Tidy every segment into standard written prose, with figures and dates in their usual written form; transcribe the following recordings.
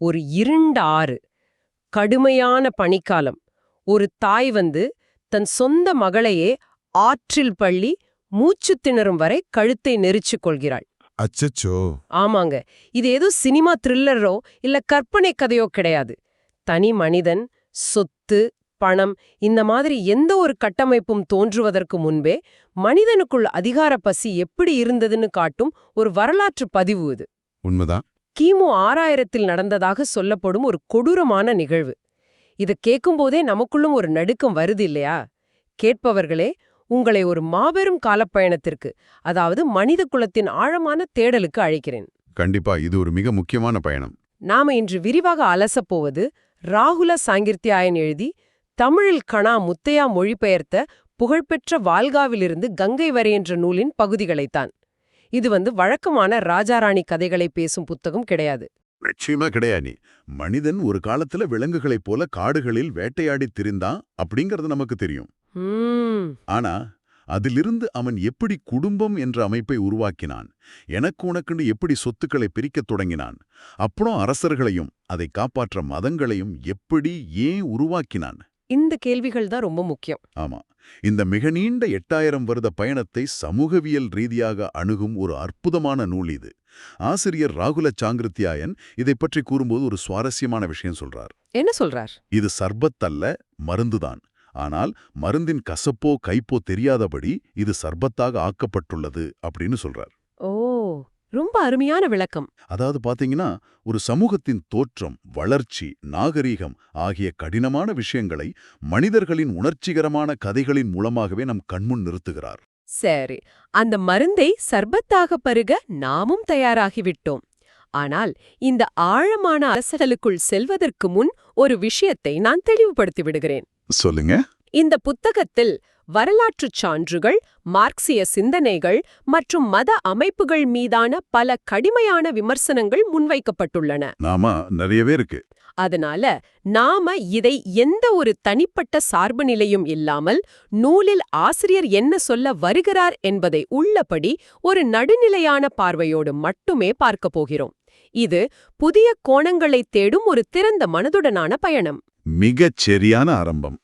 ஒரு இருண்ட ஆறு, கடுமையான பனிக்காலம். ஒரு தாய் தன் சொந்த மகளையே ஆற்றில் பள்ளி மூச்சு திணறும் வரை கழுத்தை நெரிச்சுக் கொள்கிறாள். அச்சச்சோ! ஆமாங்க, இது ஏதோ சினிமா த்ரில்லரோ இல்ல கற்பனை கதையோ கிடையாது. தனி மனிதன், சொத்து, பணம் இந்த மாதிரி எந்த ஒரு கட்டமைப்பும் தோன்றுவதற்கு முன்பே மனிதனுக்குள் அதிகார பசி எப்படி இருந்ததுன்னு காட்டும் ஒரு வரலாற்று பதிவு இது. உண்மைதான். கிமு 6000 நடந்ததாக சொல்லப்படும் ஒரு கொடூரமான நிகழ்வு. இதை கேட்கும்போதே நமக்குள்ளும் ஒரு நடுக்கம் வருது இல்லையா? கேட்பவர்களே, உங்களை ஒரு மாபெரும் காலப்பயணத்திற்கு, அதாவது மனித குலத்தின் ஆழமான தேடலுக்கு அழைக்கிறேன். கண்டிப்பா, இது ஒரு மிக முக்கியமான பயணம். நாம இன்று விரிவாக அலசப்போவது ராகுல சாங்கிருத்தியாயன் எழுதி தமிழில் கணா முத்தையா மொழிபெயர்த்த புகழ்பெற்ற வால்காவிலிருந்து கங்கை வரை என்ற நூலின் பகுதிகளைத்தான். இது வழக்கமான ராஜாராணி கதைகளை பேசும் புத்தகம் கிடையாது. நிச்சயமா கிடையாது. மனிதன் ஒரு காலத்துல விலங்குகளைப் போல காடுகளில் வேட்டையாடி திரிந்தான் அப்படிங்கறது நமக்கு தெரியும். ஆனா அதிலிருந்து அவன் எப்படி குடும்பம் என்ற அமைப்பை உருவாக்கினான், எனக்கு உனக்குன்னு எப்படி சொத்துக்களை பிரிக்கத் தொடங்கினான், அப்புறம் அரசர்களையும் அதை காப்பாற்ற மதங்களையும் எப்படி ஏன் உருவாக்கினான், இந்த கேள்விகள் தான் ரொம்ப முக்கியம். ஆமா, இந்த மிக நீண்ட 8000 வருட பயணத்தை சமூகவியல் ரீதியாக அணுகும் ஒரு அற்புதமான நூல் இது. ஆசிரியர் ராகுல சாங்கிருத்தியாயன் இதை பற்றி கூறும்போது ஒரு சுவாரஸ்யமான விஷயம் சொல்றார். என்ன சொல்றார்? இது சர்பத் அல்ல, மருந்துதான். ஆனால் மருந்தின் கசப்போ கைப்போ தெரியாதபடி இது சர்பத்தாக ஆக்கப்பட்டுள்ளது அப்படின்னு சொல்றார். ஓ, ரொம்ப அருமையான விளக்கம். அதாவது பாத்தீங்கன்னா, ஒரு சமூகத்தின் தோற்றம், வளர்ச்சி, நாகரீகம் ஆகிய கடினமான விஷயங்களை மனிதர்களின் உணர்ச்சிகரமான கதைகளின் மூலமாகவே நம் கண்முன் நிறுத்துகிறார். சரி, அந்த மருந்தை சர்பத்தாக பருக நாமும் தயாராகிவிட்டோம். ஆனால் இந்த ஆழமான அரசலுக்குள் செல்வதற்கு முன் ஒரு விஷயத்தை நான் தெளிவுபடுத்தி விடுகிறேன். சொல்லுங்க. இந்த புத்தகத்தில் வரலாற்றுச் சான்றுகள், மார்க்சிய சிந்தனைகள் மற்றும் மத அமைப்புகள் மீதான பல கடுமையான விமர்சனங்கள் முன்வைக்கப்பட்டுள்ளன. நிறையவே இருக்கு. அதனால நாம இதை எந்த ஒரு தனிப்பட்ட சார்பு நிலையும் இல்லாமல் நூலில் ஆசிரியர் என்ன சொல்ல வருகிறார் என்பதை உள்ளபடி ஒரு நடுநிலையான பார்வையோடு மட்டுமே பார்க்க போகிறோம். இது புதிய கோணங்களை தேடும் ஒரு திறந்த மனதுடனான பயணம். மிகச் சரியான ஆரம்பம்.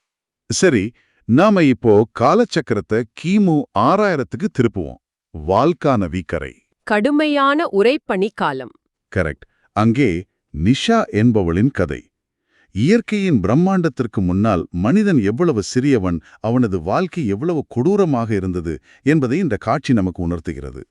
சரி, நாம இப்போ காலச்சக்கரத்தை கிமு 6000க்கு திருப்புவோம். வால்கான வீக்கரை. கடுமையான உறைபனி காலம். கரெக்ட். அங்கே நிஷா என்பவளின் கதை. இயற்கையின் பிரம்மாண்டத்திற்கு முன்னால் மனிதன் எவ்வளவு சிறியவன், அவனது வாழ்க்கை எவ்வளவு கொடூரமாக இருந்தது என்பதை இந்த காட்சி நமக்கு உணர்த்துகிறது.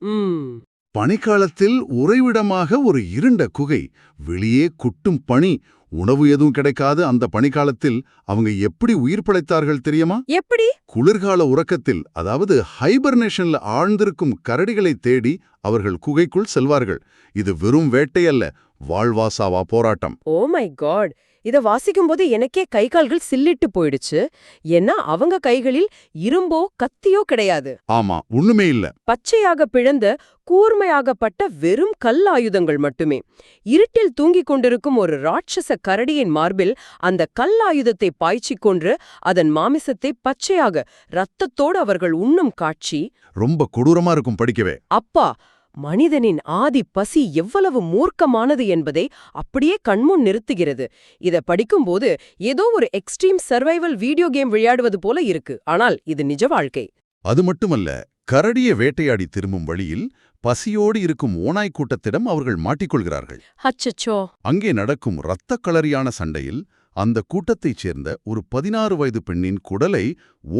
பனிக்காலத்தில் உறைவிடமாக ஒரு இருண்ட குகை, வெளியே குட்டும் பனி, உணவு எதுவும் கிடைக்காது. அந்த பனிக்காலத்தில் அவங்க எப்படி உயிர் பிழைத்தார்கள் தெரியுமா? எப்படி? குளிர்கால உறக்கத்தில், அதாவது ஹைபர்னேஷன்ல ஆழ்ந்திருக்கும் கரடிகளை தேடி அவர்கள் குகைக்குள் செல்வார்கள். இது வெறும் வேட்டை அல்ல, வாழ்வாசாவா போராட்டம். ஓ மை காட், இத வாசிக்கும்போது எனக்கே கை கால்கள் சில்லிட்டு போயிடுச்சு. ஏன்னா அவங்க கைகளில் இரும்போ கத்தியோ கிடையாது. ஆமா, ஒண்ணுமே இல்ல. பச்சையாக பிழந்த கூர்மையாகப்பட்ட வெறும் கல் ஆயுதங்கள் மட்டுமே. இருட்டில் தூங்கிக் கொண்டிருக்கும் ஒரு ராட்சச கரடியின் மார்பில் அந்த கல் ஆயுதத்தை பாய்ச்சிக் கொன்று அதன் மாமிசத்தை பச்சையாக ரத்தத்தோடு அவர்கள் உண்ணும் காட்சி ரொம்ப கொடூரமா இருக்கும் படிக்கவே. அப்பா, மனிதனின் ஆதி பசி எவ்வளவு மூர்க்கமானது என்பதை அப்படியே கண்முன் நிறுத்துகிறது. இத படிக்கும்போது ஏதோ ஒரு எக்ஸ்ட்ரீம் சர்வைவல் வீடியோ கேம் விளையாடுவது போல இருக்கு. ஆனால் இது நிஜ வாழ்க்கை. அது மட்டுமல்ல, கரடிய வேட்டையாடி திரும்பும் வழியில் பசியோடு இருக்கும் ஓநாய் கூட்டத்திடம் அவர்கள் மாட்டிக்கொள்கிறார்கள். அச்சச்சோ! அங்கே நடக்கும் இரத்த களரியான சண்டையில் அந்த கூட்டத்தைச் சேர்ந்த ஒரு 16 வயது பெண்ணின் குடலை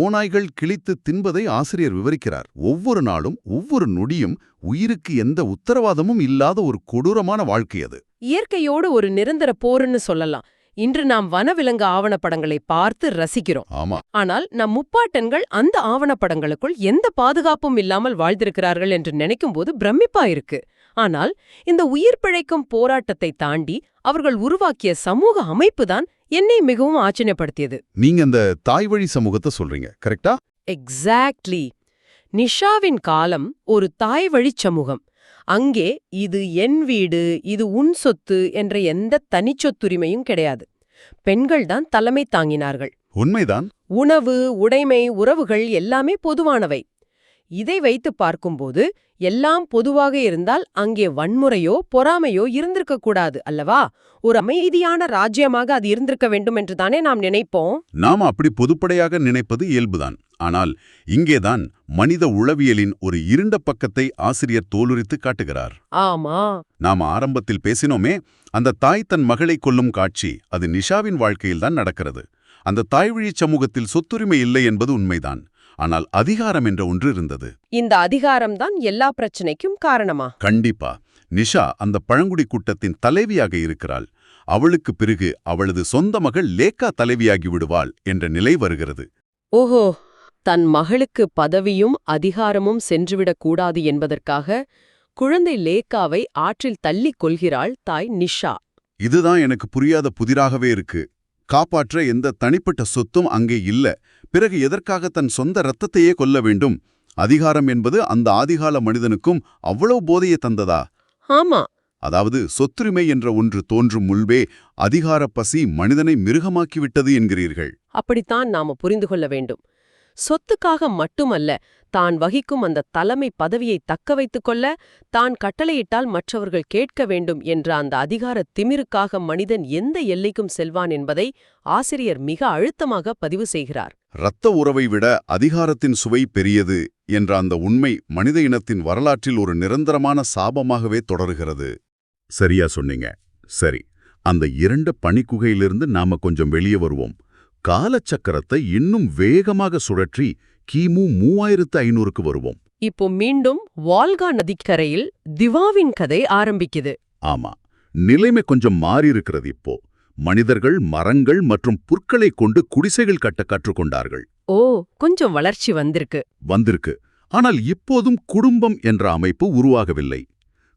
ஓநாய்கள் கிழித்து தின்பதை ஆசிரியர் விவரிக்கிறார். ஒவ்வொரு நாளும் ஒவ்வொரு நொடியும் உயிருக்கு எந்த உத்தரவாதமும் இல்லாத ஒரு கொடூரமான வாழ்க்கை அது. இயற்கையோடு ஒரு நிரந்தர போருன்னு சொல்லலாம். இன்று நாம் வனவிலங்கு ஆவணப்படங்களை பார்த்து ரசிக்கிறோம். ஆமா. ஆனால் நம் முப்பாட்டன்கள் அந்த ஆவணப்படங்களுக்குள் எந்த பாதுகாப்பும் இல்லாமல் வாழ்ந்திருக்கிறார்கள் என்று நினைக்கும் போது பிரமிப்பா இருக்கு. ஆனால் இந்த உயிர் பிழைக்கும் போராட்டத்தை தாண்டி அவர்கள் உருவாக்கிய சமூக அமைப்புதான் என்னை மிகவும் ஆச்சரியப்படுத்தியது. நீங்க அந்த தாய் வழி சமூகத்தை சொல்றீங்க, கரெக்டா? எக்ஸாக்ட்லி. நிஷாவின் காலம் ஒரு தாய் வழிச் சமூகம். அங்கே இது என் வீடு, இது உன் சொத்து என்ற எந்த தனிச்சொத்துரிமையும் கிடையாது. பெண்கள்தான் தலைமை தாங்கினார்கள். உண்மைதான். உணவு, உடைமை, உறவுகள் எல்லாமே பொதுவானவை. இதை வைத்து பார்க்கும்போது எல்லாம் பொதுவாக இருந்தால் அங்கே வன்முறையோ பொறாமையோ இருந்திருக்க கூடாது அல்லவா? ஒரு அமைதியான ராஜ்யமாக அது இருந்திருக்க வேண்டும் என்றுதானே நாம் நினைப்போம். நாம் அப்படி பொதுப்படையாக நினைப்பது இயல்புதான். ஆனால் இங்கேதான் மனித உளவியலின் ஒரு இருண்ட பக்கத்தை ஆசிரியர் தோலுரித்து காட்டுகிறார். ஆமா, நாம ஆரம்பத்தில் பேசினோமே, அந்த தாய் தன் மகளை கொல்லும் காட்சி, அது நிஷாவின் வாழ்க்கையில்தான் நடக்கிறது. அந்த தாய்வழி சமூகத்தில் சொத்துரிமை இல்லை என்பது உண்மைதான். ஆனால் அதிகாரம் என்ற ஒன்று இருந்தது. இந்த அதிகாரம்தான் எல்லா பிரச்சனைக்கும் காரணமா? கண்டிப்பா. நிஷா அந்த பழங்குடி கூட்டத்தின் தலைவியாக இருக்கிறாள். அவளுக்கு பிறகு அவளது சொந்த மகள் லேக்கா தலைவியாகி விடுவாள் என்ற நிலை வருகிறது. ஓஹோ, தன் மகளுக்கு பதவியும் அதிகாரமும் சென்றுவிடக் கூடாது என்பதற்காக குழந்தை லேக்காவை ஆற்றில் தள்ளிக் கொல்கிறாள் தாய் நிஷா. இதுதான் எனக்கு புரியாத புதிராகவே இருக்கு. காப்பாற்ற எந்த தனிப்பட்ட சொத்தும் அங்கே இல்ல. பிறகு எதற்காக தன் சொந்த இரத்தத்தையே கொல்ல வேண்டும்? அதிகாரம் என்பது அந்த ஆதிகால மனிதனுக்கும் அவ்வளவு போதையை தந்ததா? ஆமா, அதாவது சொத்துரிமை என்ற ஒன்று தோன்றும் முன்பே அதிகார பசி மனிதனை மிருகமாக்கிவிட்டது என்கிறீர்கள். அப்படித்தான் நாம புரிந்து கொள்ள வேண்டும். சொத்துக்காக மட்டுமல்ல, தான் வகிக்கும் அந்த தலைமை பதவியை தக்க வைத்துக் கொள்ள, தான் கட்டளையிட்டால் மற்றவர்கள் கேட்க வேண்டும் என்ற அந்த அதிகார திமிருக்காக மனிதன் எந்த எல்லைக்கும் செல்வான் என்பதை ஆசிரியர் மிக அழுத்தமாக பதிவு செய்கிறார். இரத்த உறவை விட அதிகாரத்தின் சுவை பெரியது என்ற அந்த உண்மை மனித இனத்தின் வரலாற்றில் ஒரு நிரந்தரமான சாபமாகவே தொடர்கிறது. சரியா சொன்னீங்க. சரி, அந்த இரண்டு பனிக்குகையிலிருந்து நாம கொஞ்சம் வெளியே வருவோம். காலச்சக்கரத்தை இன்னும் வேகமாக சுழற்றி கிமு 3500க்கு வருவோம். இப்போ மீண்டும் வால்கா நதிக்கரையில் திவாவின் கதை ஆரம்பிக்குது. ஆமா, நிலைமை கொஞ்சம் மாறியிருக்கிறது இப்போ. மனிதர்கள் மரங்கள் மற்றும் புற்களை கொண்டு குடிசைகள் கட்ட கற்றுக்கொண்டார்கள். ஓ, கொஞ்சம் வளர்ச்சி வந்திருக்கு. ஆனால் இப்போதும் குடும்பம் என்ற அமைப்பு உருவாகவில்லை.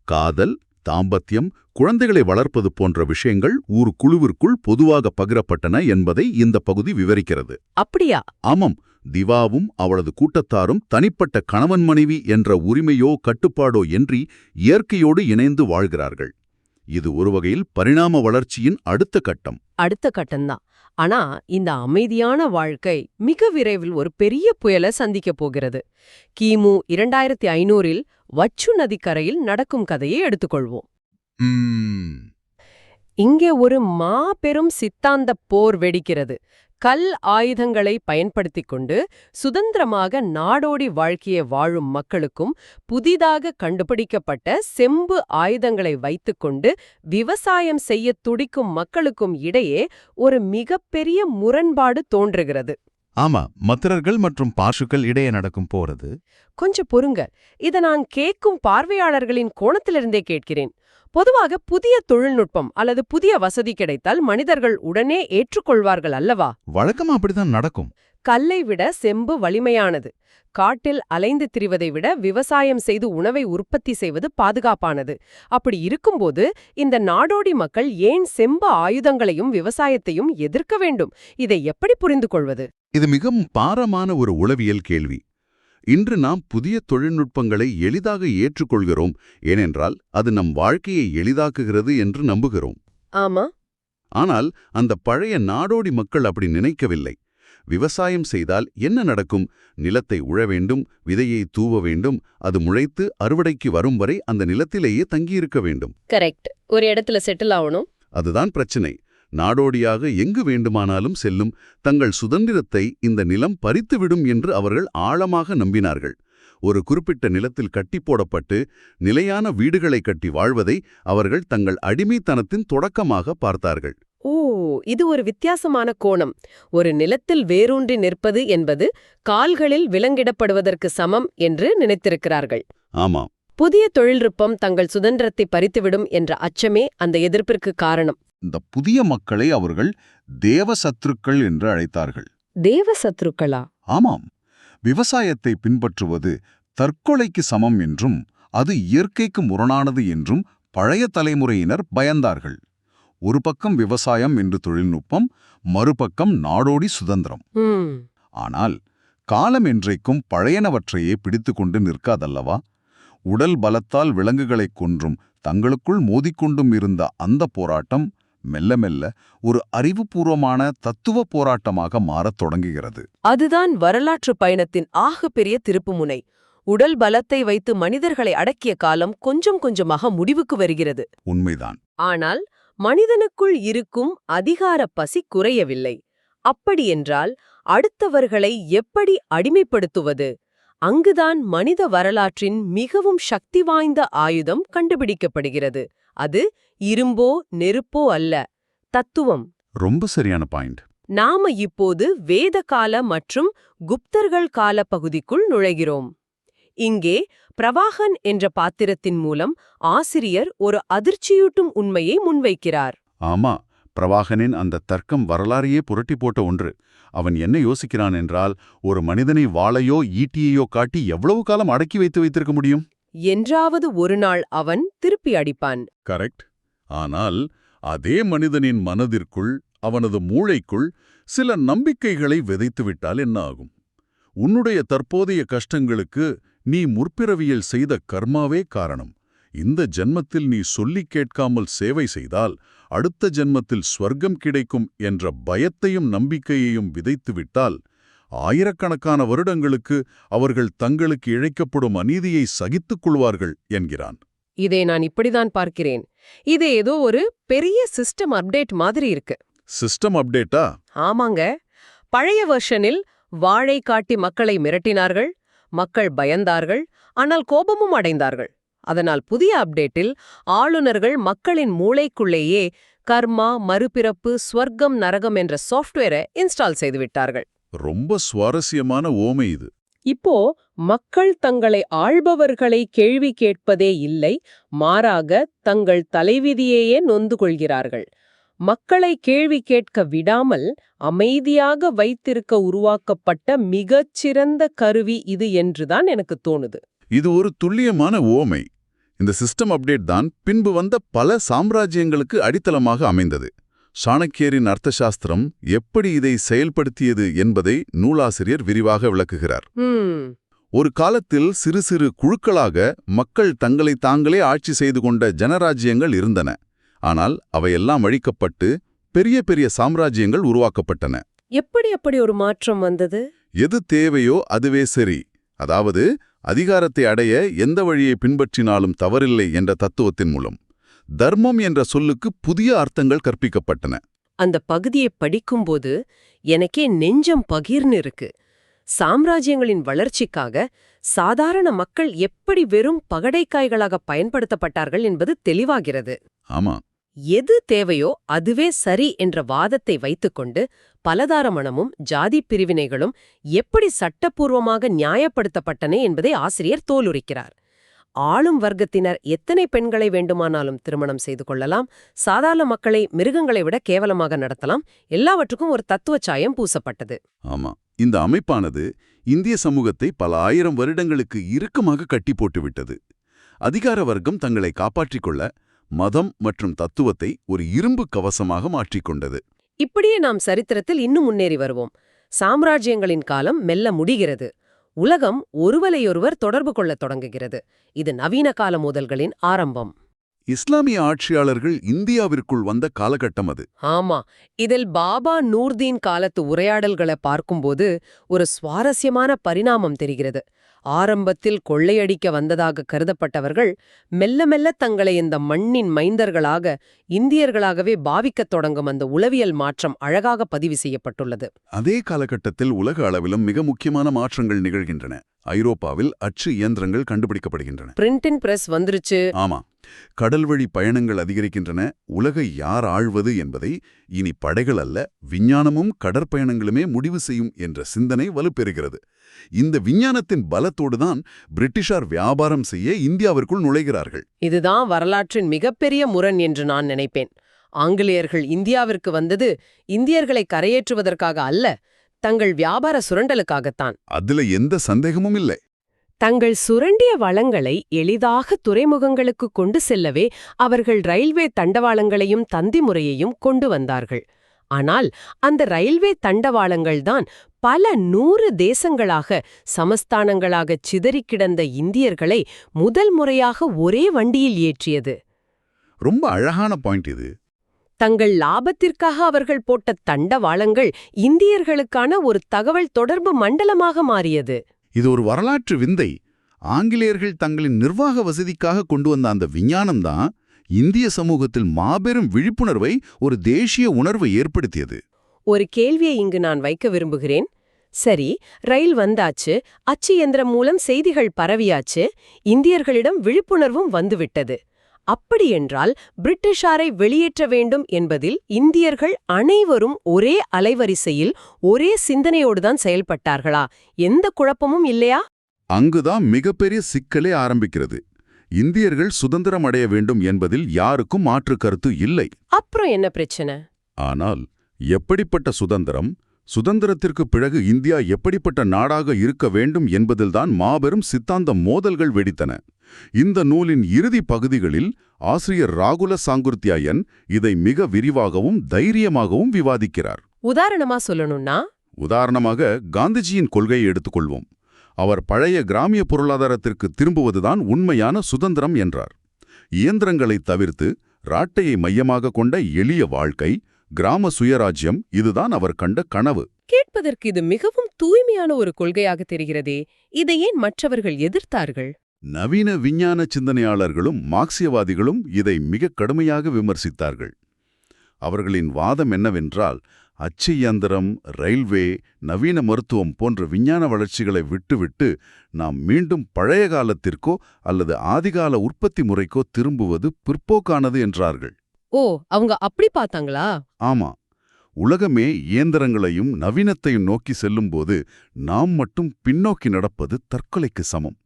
காதல், தாம்பத்தியம், குழந்தைகளை வளர்ப்பது போன்ற விஷயங்கள் ஒரு குழுவிற்குள் பொதுவாக பகிரப்பட்டன என்பதை இந்த பகுதி விவரிக்கிறது. அப்படியா? ஆமாம். திவாவும் அவளது கூட்டத்தாரும் தனிப்பட்ட கணவன் மனைவி என்ற உரிமையோ கட்டுப்பாடோ இன்றி இயற்கையோடு இணைந்து வாழ்கிறார்கள். இது ஒரு வகையில் பரிணாம வளர்ச்சியின் அடுத்த கட்டம்தான். ஆனா இந்த அமைதியான வாழ்க்கை மிக விரைவில் ஒரு பெரிய புயலை சந்திக்கப் போகிறது. கிமு 2500இல் வச்சு நதிக்கரையில் நடக்கும் கதையை எடுத்துக்கொள்வோம். இங்கே ஒரு மாபெரும் சித்தாந்த போர் வெடிக்கிறது. கல் ஆயுதங்களை பயன்படுத்திக் கொண்டு சுதந்திரமாக நாடோடி வாழ்க்கையை வாழும் மக்களுக்கும் புதிதாக கண்டுபிடிக்கப்பட்ட செம்பு ஆயுதங்களை வைத்துக்கொண்டு விவசாயம் செய்ய துடிக்கும் மக்களுக்கும் இடையே ஒரு மிகப்பெரிய முரண்பாடு தோன்றுகிறது. ஆமா, மத்திரர்கள் மற்றும் பார்ஷுக்கள் இடையே நடக்கும் போறது. கொஞ்சம் பொறுங்க, இத நான் கேட்கும் பார்வையாளர்களின் கோணத்திலிருந்தே கேட்கிறேன். பொதுவாக புதிய தொழில்நுட்பம் அல்லது புதிய வசதி கிடைத்தால் மனிதர்கள் உடனே ஏற்றுக்கொள்வார்கள் அல்லவா? வழக்கமா அப்படிதான் நடக்கும். கல்லை விட செம்பு வலிமையானது. காட்டில் அலைந்து திரிவதை விட விவசாயம் செய்து உணவை உற்பத்தி செய்வது பாதுகாப்பானது. அப்படி இருக்கும்போது இந்த நாடோடி மக்கள் ஏன் செம்பு ஆயுதங்களையும் விவசாயத்தையும் எதிர்க்க வேண்டும்? இதை எப்படி புரிந்து கொள்வது? இது மிகவும் பாரமான ஒரு உளவியல் கேள்வி. இன்று நாம் புதிய தொழில்நுட்பங்களை எளிதாக ஏற்றுக்கொள்கிறோம், ஏனென்றால் அது நம் வாழ்க்கையை எளிதாக்குகிறது என்று நம்புகிறோம். ஆமா. ஆனால் அந்த பழைய நாடோடி மக்கள் அப்படி நினைக்கவில்லை. விவசாயம் செய்தால் என்ன நடக்கும்? நிலத்தை உழ வேண்டும், விதையை தூவ வேண்டும், அது முளைத்து அறுவடைக்கு வரும் வரை அந்த நிலத்திலேயே தங்கியிருக்க வேண்டும். கரெக்ட். ஒரு இடத்துல செட்டில் ஆகணும். அதுதான் பிரச்சனை. நாடோடியாக எங்கு வேண்டுமானாலும் செல்லும் தங்கள் சுதந்திரத்தை இந்த நிலம் பறித்துவிடும் என்று அவர்கள் ஆழமாக நம்பினார்கள். ஒரு குறிப்பிட்ட நிலத்தில் கட்டி போடப்பட்டு நிலையான வீடுகளை கட்டி வாழ்வதை அவர்கள் தங்கள் அடிமைத்தனத்தின் தொடக்கமாக பார்த்தார்கள். ஓ, இது ஒரு வித்தியாசமான கோணம். ஒரு நிலத்தில் வேரூன்றி நிற்பது என்பது கால்களில் விலங்கிடப்படுவதற்கு சமம் என்று நினைத்திருக்கிறார்கள். ஆமாம். புதிய தொழில்நுட்பம் தங்கள் சுதந்திரத்தை பறித்துவிடும் என்ற அச்சமே அந்த எதிர்ப்பிற்கு காரணம். இந்த புதிய மக்களை அவர்கள் தேவசத்ருக்கள் என்று அழைத்தார்கள். தேவசத்ருக்களா? ஆமாம். விவசாயத்தை பின்பற்றுவது தற்கொலைக்கு சமம் என்றும் அது இயற்கைக்கு முரணானது என்றும் பழைய தலைமுறையினர் பயந்தார்கள். ஒரு பக்கம் விவசாயம் என்று தொழில்நுட்பம், மறுபக்கம் நாடோடி சுதந்திரம். ஆனால் காலம் என்றைக்கும் பழையனவற்றையே பிடித்துக்கொண்டு நிற்காதல்லவா? உடல் பலத்தால் விலங்குகளைக் கொன்றும் தங்களுக்குள் மோதிக்கொண்டும் இருந்த அந்த போராட்டம் மெல்ல மெல்ல ஒரு அறிவுபூர்வமான தத்துவ போராட்டமாக மாறத் தொடங்குகிறது. அதுதான் வரலாற்று பயணத்தின் ஆகப்பெரிய திருப்புமுனை. உடல் பலத்தை வைத்து மனிதர்களை அடக்கிய காலம் கொஞ்சம் கொஞ்சமாக முடிவுக்கு வருகிறது. உண்மைதான். ஆனால் மனிதனுக்குள் இருக்கும் அதிகார பசி குறையவில்லை. அப்படியென்றால் அடுத்தவர்களை எப்படி அடிமைப்படுத்துவது? அங்குதான் மனித வரலாற்றின் மிகவும் சக்தி வாய்ந்த ஆயுதம் கண்டுபிடிக்கப்படுகிறது. அது இரும்போ நெருப்போ அல்ல, தத்துவம். ரொம்ப சரியான பாயிண்ட். நாம இப்போது வேத கால மற்றும் குப்தர்கள் கால பகுதிக்குள் நுழைகிறோம். இங்கே பிரவாகன் என்ற பாத்திரத்தின் மூலம் ஆசிரியர் ஒரு அதிர்ச்சியூட்டும் உண்மையை முன்வைக்கிறார். ஆமா, பிரவாகனின் அந்த தர்க்கம் வரலாறையே புரட்டி போட்ட ஒன்று. அவன் என்ன யோசிக்கிறான் என்றால், ஒரு மனிதனை வாளையோ ஈட்டியையோ காட்டி எவ்வளவு காலம் அடக்கி வைத்திருக்க முடியும்? என்றாவது ஒரு நாள் அவன் திருப்பி அடிப்பான். கரெக்ட். ஆனால் அதே மனிதனின் மனதிற்குள், அவனது மூளைக்குள் சில நம்பிக்கைகளை விதைத்துவிட்டால் என்ன ஆகும்? உன்னுடைய தற்போதைய கஷ்டங்களுக்கு நீ முற்பிறவியில் செய்த கர்மாவே காரணம். இந்த ஜென்மத்தில் நீ சொல்லிக் கேட்காமல் சேவை செய்தால் அடுத்த ஜென்மத்தில் ஸ்வர்க்கம் கிடைக்கும் என்ற பயத்தையும் நம்பிக்கையையும் விதைத்துவிட்டால் ஆயிரக்கணக்கான வருடங்களுக்கு அவர்கள் தங்களுக்கு இழைக்கப்படும் அநீதியை சகித்துக் கொள்வார்கள் என்கிறான். இதை நான் இப்படிதான் பார்க்கிறேன். இது ஏதோ ஒரு பெரிய சிஸ்டம் அப்டேட் மாதிரி இருக்கு. சிஸ்டம் அப்டேட்டா? ஆமாங்க. பழைய வெர்ஷனில் வாளை காட்டி மக்களை மிரட்டினார்கள், மக்கள் பயந்தார்கள், ஆனால் கோபமும் அடைந்தார்கள். அதனால் புதிய அப்டேட்டில் ஆளுநர்கள் மக்களின் மூளைக்குள்ளேயே கர்மா, மறுபிறப்பு, ஸ்வர்க்கம், நரகம் என்ற சாஃப்ட்வேரை இன்ஸ்டால் செய்துவிட்டார்கள். ரொம்ப சுவாரஸ்யமான ஓமை இது. இப்போ மக்கள் தங்களை ஆள்பவர்களை கேள்வி கேட்பதே இல்லை, மாறாக தங்கள் தலைவிதியையே நொந்து கொள்கிறார்கள். மக்களை கேள்வி கேட்க விடாமல் அமைதியாக வைத்திருக்க உருவாக்கப்பட்ட மிகச்சிறந்த கருவி இது என்றுதான் எனக்கு தோணுது. இது ஒரு துல்லியமான ஓமை. இந்த சிஸ்டம் அப்டேட் தான் பின்பு வந்த பல சாம்ராஜ்யங்களுக்கு அடித்தளமாக அமைந்தது. சாணக்கியரின் அர்த்தசாஸ்திரம் எப்படி இதை செயல்படுத்தியது என்பதை நூலாசிரியர் விரிவாக விளக்குகிறார். ஒரு காலத்தில் சிறு சிறு குழுக்களாக மக்கள் தங்களை தாங்களே ஆட்சி செய்து கொண்ட ஜனராஜ்யங்கள் இருந்தன. ஆனால் அவையெல்லாம் அழிக்கப்பட்டு பெரிய பெரிய சாம்ராஜ்யங்கள் உருவாக்கப்பட்டன. எப்படி ஒரு மாற்றம் வந்தது? எது தேவையோ அதுவே சரி, அதாவது அதிகாரத்தை அடைய எந்த வழியை பின்பற்றினாலும் தவறில்லை என்ற தத்துவத்தின் மூலம் தர்மம் என்ற சொல்லுக்கு புதிய அர்த்தங்கள் கற்பிக்கப்பட்டன. அந்த பகுதியை படிக்கும்போது எனக்கே நெஞ்சம் பகிர்னு இருக்கு. சாம்ராஜ்யங்களின் வளர்ச்சிக்காக சாதாரண மக்கள் எப்படி வெறும் பகடைக்காய்களாக பயன்படுத்தப்பட்டார்கள் என்பது தெளிவாகிறது. ஆமா, எது தேவையோ அதுவே சரி என்ற வாதத்தை வைத்துக்கொண்டு பலதார மனமும் ஜாதி பிரிவினைகளும் எப்படி சட்டப்பூர்வமாக நியாயப்படுத்தப்பட்டன என்பதை ஆசிரியர் தோலுரிக்கிறார். ஆளும் வர்க்கத்தினர் எத்தனை பெண்களை வேண்டுமானாலும் திருமணம் செய்து கொள்ளலாம், சாதாரண மக்களை மிருகங்களை விட கேவலமாக நடத்தலாம், எல்லாவற்றுக்கும் ஒரு தத்துவ சாயம் பூசப்பட்டது. ஆமா, இந்த அமைப்பானது இந்திய சமூகத்தை பல ஆயிரம் வருடங்களுக்கு இறுக்கமாக கட்டி போட்டுவிட்டது. அதிகார வர்க்கம் தங்களை காப்பாற்றிக் கொள்ள மதம் மற்றும் தத்துவத்தை ஒரு இரும்பு கவசமாக மாற்றிக்கொண்டது. இப்படியே நாம் சரித்திரத்தில் இன்னும் முன்னேறி வருவோம். சாம்ராஜ்யங்களின் காலம் மெல்ல முடிகிறது. உலகம் ஒருவரையொருவர் தொடர்பு கொள்ளத் தொடங்குகிறது. இது நவீன கால மோதல்களின் ஆரம்பம். இஸ்லாமிய ஆட்சியாளர்கள் இந்தியாவிற்குள் வந்த காலகட்டம் அது. ஆமா, இதில் பாபா நூர்தீன் காலத்து உரையாடல்களை பார்க்கும்போது ஒரு சுவாரஸ்யமான பரிணாமம் தெரிகிறது. ஆரம்பத்தில் கொள்ளையடிக்க வந்ததாக கருதப்பட்டவர்கள் மெல்ல மெல்ல தங்களை இந்த மண்ணின் மைந்தர்களாக, இந்தியர்களாகவே பாவிக்கத் தொடங்கும் அந்த உளவியல் மாற்றம் அழகாக பதிவு செய்யப்பட்டுள்ளது. அதே காலகட்டத்தில் உலக அளவிலும் மிக முக்கியமான மாற்றங்கள் நிகழ்கின்றன. ஐரோப்பாவில் அச்சு இயந்திரங்கள் கண்டுபிடிக்கப்படுகின்றன. பிரிண்டிங் பிரஸ் வந்துருச்சு. ஆமா, கடல்வழி பயணங்கள் அதிகரிக்கின்றன. உலகை யார் ஆழ்வது என்பதை இனி படைகள் அல்ல, விஞ்ஞானமும் கடற்பயணங்களுமே முடிவு செய்யும் என்ற சிந்தனை வலுப்பெறுகிறது. இந்த விஞ்ஞானத்தின் பலத்தோடுதான் பிரிட்டிஷார் வியாபாரம் செய்ய இந்தியாவிற்குள் நுழைகிறார்கள். இதுதான் வரலாற்றின் மிகப்பெரிய முரண் என்று நான் நினைப்பேன். ஆங்கிலேயர்கள் இந்தியாவிற்கு வந்தது இந்தியர்களை கரையேற்றுவதற்காக அல்ல, தங்கள் வியாபார சுரண்டலுக்காகத்தான். அதுல எந்த சந்தேகமும் இல்லை. தங்கள் சுரண்டிய வளங்களை எளிதாக துறைமுகங்களுக்கு கொண்டு செல்லவே அவர்கள் ரயில்வே தண்டவாளங்களையும் தந்தி முறையையும் கொண்டு வந்தார்கள். ஆனால் அந்த ரயில்வே தண்டவாளங்கள்தான் பல 100 தேசங்களாக சமஸ்தானங்களாக சிதறிக் கிடந்த இந்தியர்களை முதல் முறையாக ஒரே வண்டியில் ஏற்றியது. ரொம்ப அழகான பாயிண்ட் இது. தங்கள் லாபத்திற்காக அவர்கள் போட்ட தண்டவாளங்கள் இந்தியர்களுக்கான ஒரு தகவல் தொடர்பு மண்டலமாக மாறியது. இது ஒரு வரலாற்று விந்தை. ஆங்கிலேயர்கள் தங்களின் நிர்வாக வசதிக்காக கொண்டு வந்த அந்த விஞ்ஞானம்தான் இந்திய சமூகத்தில் மாபெரும் விழிப்புணர்வை, ஒரு தேசிய உணர்வை ஏற்படுத்தியது. ஒரு கேள்வியை இங்கு நான் வைக்க விரும்புகிறேன். சரி, ரயில் வந்தாச்சு, அச்சு இயந்திரம் மூலம் செய்திகள் பரவியாச்சு, இந்தியர்களிடம் விழிப்புணர்வும் வந்துவிட்டது. அப்படியென்றால் பிரிட்டிஷாரை வெளியேற்ற வேண்டும் என்பதில் இந்தியர்கள் அனைவரும் ஒரே அலைவரிசையில் ஒரே சிந்தனையோடுதான் செயல்பட்டார்களா? எந்த குழப்பமும் இல்லையா? அங்குதான் மிகப்பெரிய சிக்கலே ஆரம்பிக்கிறது. இந்தியர்கள் சுதந்திரம் அடைய வேண்டும் என்பதில் யாருக்கும் மாற்று கருத்து இல்லை. அப்புறம் என்ன பிரச்சனை? ஆனால் எப்படிப்பட்ட சுதந்திரம், சுதந்திரத்திற்கு பிறகு இந்தியா எப்படிப்பட்ட நாடாக இருக்க வேண்டும் என்பதில்தான் மாபெரும் சித்தாந்த மோதல்கள் வெடித்தன. இந்த நூலின் இறுதி பகுதிகளில் ஆசிரியர் ராகுல சாங்குர்த்தியாயன் இதை மிக விரிவாகவும் தைரியமாகவும் விவாதிக்கிறார். உதாரணமா சொல்லணும்னா, உதாரணமாக காந்திஜியின் கொள்கையை எடுத்துக்கொள்வோம். அவர் பழைய கிராமிய பொருளாதாரத்திற்கு திரும்புவதுதான் உண்மையான சுதந்திரம் என்றார். இயந்திரங்களை தவிர்த்து ராட்டையை மையமாக கொண்ட எளிய வாழ்க்கை, கிராம சுயராஜ்யம், இதுதான் அவர் கண்ட கனவு. கேட்பதற்கு இது மிகவும் தூய்மையான ஒரு கொள்கையாக தெரிகிறதே. இதை ஏன் மற்றவர்கள் எதிர்த்தார்கள்? நவீன விஞ்ஞான சிந்தனையாளர்களும் மார்க்சியவாதிகளும் இதை மிக கடுமையாக விமர்சித்தார்கள். அவர்களின் வாதம் என்னவென்றால், அச்சு இயந்திரம், ரயில்வே, நவீன மருத்துவம் போன்ற விஞ்ஞான வளர்ச்சிகளை விட்டுவிட்டு நாம் மீண்டும் பழைய காலத்திற்கோ அல்லது ஆதிகால உற்பத்தி முறைக்கோ திரும்புவது பிற்போக்கானது என்றார்கள். ஓ, அவங்க அப்படி பார்த்தாங்களா? ஆமா, உலகமே இயந்திரங்களையும் நவீனத்தையும் நோக்கி செல்லும்போது நாம் மட்டும் பின்னோக்கி நடப்பது தற்கொலைக்கு சமம்.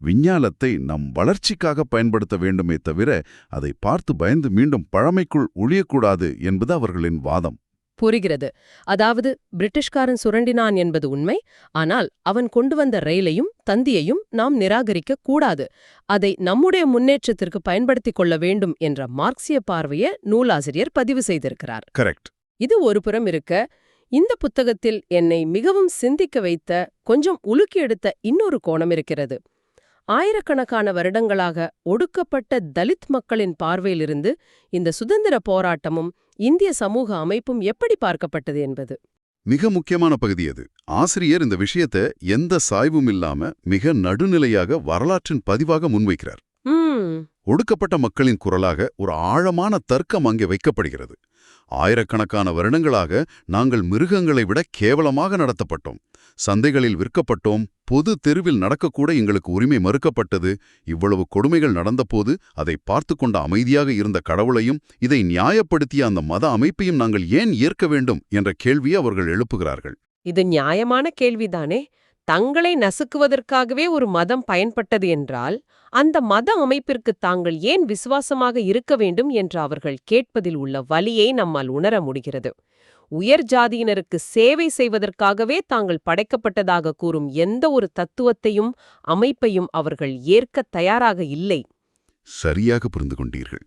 விஞ்ஞானத்தை நம் வளர்ச்சிக்காக பயன்படுத்த வேண்டுமே தவிர அதை பார்த்து பயந்து மீண்டும் பழமைக்குள் ஒழியக்கூடாது என்பது அவர்களின் வாதம். புரிகிறது. அதாவது பிரிட்டிஷ்காரன் சுரண்டினான் என்பது உண்மை, ஆனால் அவன் கொண்டு வந்த ரயிலையும் தந்தியையும் நாம் நிராகரிக்க கூடாது, அதை நம்முடைய முன்னேற்றத்திற்கு பயன்படுத்திக் கொள்ள வேண்டும் என்ற மார்க்சிய பார்வையை நூலாசிரியர் பதிவு செய்திருக்கிறார். கரெக்ட். இது ஒரு புறம் இருக்க, இந்த புத்தகத்தில் என்னை மிகவும் சிந்திக்க வைத்த, கொஞ்சம் உலுக்கி எடுத்த இன்னொரு கோணம் இருக்கிறது. ஆயிரக்கணக்கான வருடங்களாக ஒடுக்கப்பட்ட தலித் மக்களின் பார்வையிலிருந்து இந்த சுதந்திர போராட்டமும் இந்திய சமூக அமைப்பும் எப்படி பார்க்கப்பட்டது என்பது மிக முக்கியமான பகுதி அது. ஆசிரியர் இந்த விஷயத்தை எந்த சாய்வும் இல்லாம மிக நடுநிலையாக வரலாற்றின் பதிவாக முன்வைக்கிறார். ஒடுக்கப்பட்ட மக்களின் குரலாக ஒரு ஆழமான தர்க்கம் அங்கே வைக்கப்படுகிறது. ஆயிரக்கணக்கான வருடங்களாக நாங்கள் மிருகங்களை விட கேவலமாக நடத்தப்பட்டோம், சந்தைகளில் விற்கப்பட்டோம், பொது தெருவில் நடக்கக்கூட எங்களுக்கு உரிமை மறுக்கப்பட்டது. இவ்வளவு கொடுமைகள் நடந்தபோது அதை பார்த்து கொண்ட அமைதியாக இருந்த கடவுளையும் இதை நியாயப்படுத்திய அந்த மத அமைப்பையும் நாங்கள் ஏன் ஏற்க வேண்டும் என்ற கேள்வியை அவர்கள் எழுப்புகிறார்கள். இது நியாயமான கேள்விதானே. தங்களை நசுக்குவதற்காகவே ஒரு மதம் பயன்பட்டது என்றால் அந்த மத அமைப்பிற்கு தாங்கள் ஏன் விசுவாசமாக இருக்க வேண்டும் என்று அவர்கள் கேட்பதில் உள்ள வலியை நம்மால் உணர முடிகிறது. உயர் ஜாதியினருக்கு சேவை செய்வதற்காகவே தாங்கள் படைக்கப்பட்டதாக கூறும் எந்த ஒரு தத்துவத்தையும் அமைப்பையும் அவர்கள் ஏற்க தயாராக இல்லை. சரியாக புரிந்து கொண்டீர்கள்.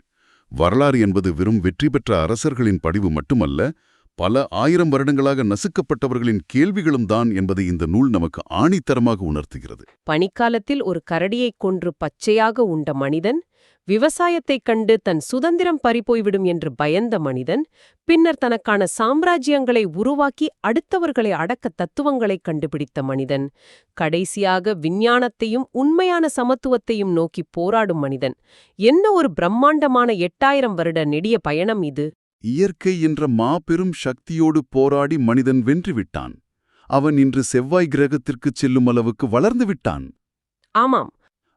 வரலாறு என்பது வெறும் வெற்றி பெற்ற அரசர்களின் படிவு மட்டுமல்ல, பல ஆயிரம் வருடங்களாக நசுக்கப்பட்டவர்களின் கேள்விகளும் தான் என்பதை இந்த நூல் நமக்கு ஆணித்தரமாக உணர்த்துகிறது. பனிக்காலத்தில் ஒரு கரடியைக் கொன்று பச்சையாக உண்ட மனிதன், விவசாயத்தைக் கண்டு தன் சுதந்திரம் பறிபோய்விடும் என்று பயந்த மனிதன், பின்னர் தனக்கான சாம்ராஜ்யங்களை உருவாக்கி அடுத்தவர்களை அடக்க தத்துவங்களைக் கண்டுபிடித்த மனிதன், கடைசியாக விஞ்ஞானத்தையும் உண்மையான சமத்துவத்தையும் நோக்கி போராடும் மனிதன். என்ன ஒரு பிரம்மாண்டமான 8000 வருட நெடிய பயணம் இது! இயற்கை என்ற மாபெரும் சக்தியோடு போராடி மனிதன் வென்றுவிட்டான். அவன் இன்று செவ்வாய் கிரகத்திற்குச் செல்லும் அளவுக்கு வளர்ந்து விட்டான். ஆமாம்.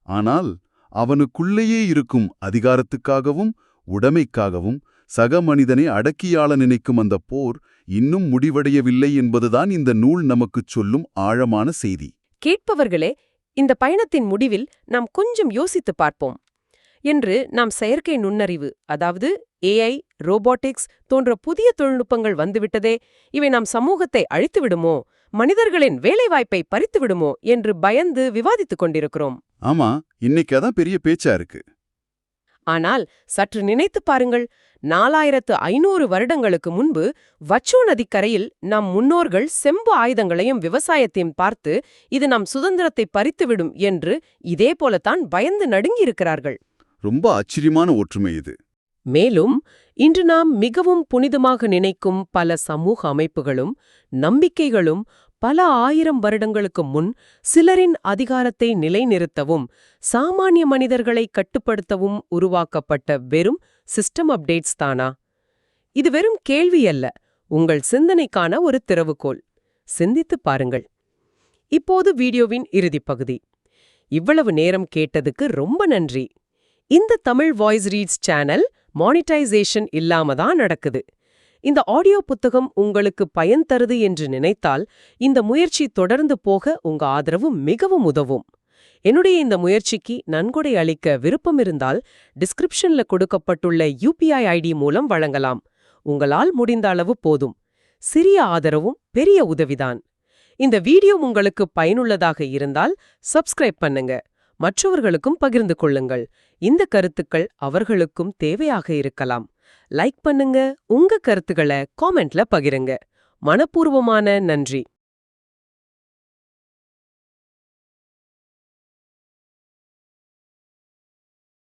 ஆனால் அவனுக்குள்ளேயே இருக்கும் அதிகாரத்துக்காகவும் உடைமைக்காகவும் சக மனிதனை அடக்கியாள நினைக்கும் அந்த போர் இன்னும் முடிவடையவில்லை என்பதுதான் இந்த நூல் நமக்குச் சொல்லும் ஆழமான செய்தி. கேட்பவர்களே, இந்த பயணத்தின் முடிவில் நாம் கொஞ்சம் யோசித்துப் பார்ப்போம். என்று நாம் செயற்கை நுண்ணறிவு, அதாவது AI, ரோபோட்டிக்ஸ் தோன்ற புதிய தொழில்நுட்பங்கள் வந்துவிட்டதே, இவை நம் சமூகத்தை அழித்துவிடுமோ, மனிதர்களின் வேலைவாய்ப்பை பறித்துவிடுமோ என்று பயந்து விவாதித்துக் கொண்டிருக்கிறோம். ஆமா, இன்னைக்கு அதான் பெரிய பேச்சா இருக்கு. ஆனால் சற்று நினைத்துப் பாருங்கள். 4500 வருடங்களுக்கு முன்பு வச்சோ நதிக்கரையில் நம் முன்னோர்கள் செம்பு ஆயுதங்களையும் விவசாயத்தையும் பார்த்து இது நம் சுதந்திரத்தை பறித்துவிடும் என்று இதே போலத்தான் பயந்து நடுங்கியிருக்கிறார்கள். ரொம்ப ஆச்சரியமான ஒற்றுமை இது. மேலும் இன்று நாம் மிகவும் புனிதமாக நினைக்கும் பல சமூக அமைப்புகளும் நம்பிக்கைகளும் பல ஆயிரம் வருடங்களுக்கு முன் சிலரின் அதிகாரத்தை நிலைநிறுத்தவும் சாமானிய மனிதர்களை கட்டுப்படுத்தவும் உருவாக்கப்பட்ட வெறும் சிஸ்டம் அப்டேட்ஸ் தானா? இது வெறும் கேள்வி அல்ல, உங்கள் சிந்தனைக்கான ஒரு திறவுகோல். சிந்தித்துப் பாருங்கள். இப்போது வீடியோவின் இறுதிப் பகுதி. இவ்வளவு நேரம் கேட்டதுக்கு ரொம்ப நன்றி. இந்த Tamil voice reads channel monetisation இல்லாம தான் நடக்குது. இந்த ஆடியோ புத்தகம் உங்களுக்கு பயன் தருது என்று நினைத்தால் இந்த முயற்சி தொடர்ந்து போக உங்க ஆதரவு மிகவும் உதவும். என்னுடைய இந்த முயற்சிக்கு நன்கொடை அளிக்க விருப்பம் இருந்தால் டிஸ்கிரிப்ஷன்ல கொடுக்கப்பட்டுள்ள UPI ID மூலம் வழங்கலாம். உங்களால் முடிந்த அளவு போதும். சிறிய ஆதரவும் பெரிய உதவிதான். இந்த வீடியோ உங்களுக்கு பயனுள்ளதாக இருந்தால் சப்ஸ்கிரைப் பண்ணுங்க. மற்றவர்களுக்கும் பகிர்ந்து கொள்ளுங்கள். இந்த கருத்துக்கள் அவர்களுக்கும் தேவையாக இருக்கலாம். லைக் பண்ணுங்க, உங்க கருத்துக்களை காமெண்ட்ல பகிருங்க. மனப்பூர்வமான நன்றி.